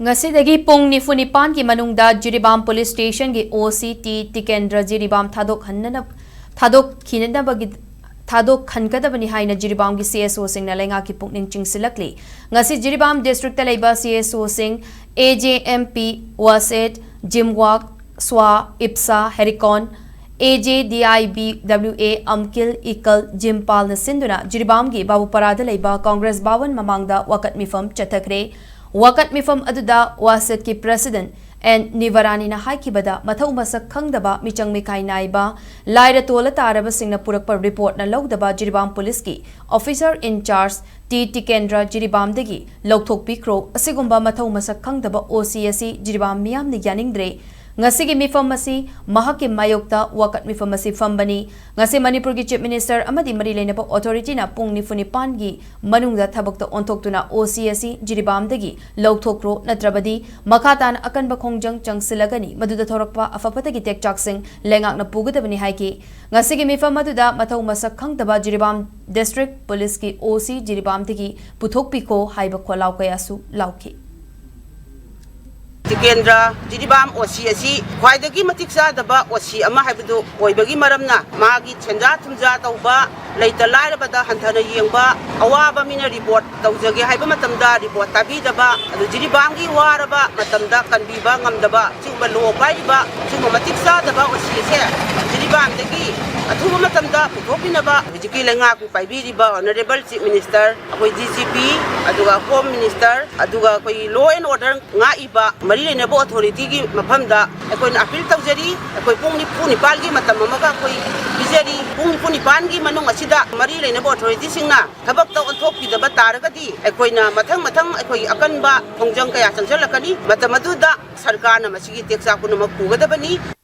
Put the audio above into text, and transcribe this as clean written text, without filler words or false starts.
Ngasidagi pung nifunipan ki manungda JIRIBAM Police Station ki OCT TIKENDRA JIRIBAM THADOK-HANKHIGADABANI haina JIRIBAM ki CSO sing na lenga ki pukning chingsilakli. Ngasi JIRIBAM District Talaiba CSO sing AJMP Waset Jimwak Swa Ipsa Herikon AJDIBWA Amkil Ikal Jimpal na sinduna JIRIBAM ki Babu Parada Laiba Congress Bawan mamangda wakat mifam chatakre. Wakat mifam aduda waset ki President and Nivarani na haikibada mathau masak khangdaba michang mikai naiba laira tola taraba singna purakpa report na logdaba JIRIBAM Police ki Officer in Charge TIKENDRA JIRIBAM degi logthok pikro asigumba mathau masak khangdaba OCSC JIRIBAM miyam ni yaningdre ngasigi mifam masi mahaki mayokta wakat mifam masi fambani ngasi Manipur ki Chief Minister amadi mari leinaba authority na pung nifunipan gi manungda thabakta ontoktuna OCSC JIRIBAM degi logthokro natrabadi makhatan akanba khongjang changsilagani maduda thorakpa afapatagi tekchaksing lengak na pugadabani haiki ngasigi mifam maduda mathau masak khangdaba JIRIBAM District Police ki OC JIRIBAM degi puthokpiko haiba kholau kayasu lauki TIKENDRA JIRIBAM OCSC khwaidagi matik sadaba OC ama haibadu oibagi maramna magi chenja thumja tauba leita lairabada hanthana yengba awaba mina report taujage haiba matamda report tabidaba adu JIRIBAM gi waraba matamda kanbiba ngamdaba chingba lo paiba chingba matik sadaba OCSC JIRIBAM dagi athuba matamda puthopinaba hujiki lenga ku paibiriba Honorable Chief Minister akoi DGP aduga Home Minister aduga koi law and order nga iba mari leinaba authority gi mafamda akoi appeal taujari akoi pungni palgi matam amaga koi bijari pungni pangi manung asida mari leinaba authority singna thabak ta onthok pidaba taragadi akoi na mathang akoi akanba khongjang kaya changjalakani matam aduda sarkar na masigi teksa kunama pugadabani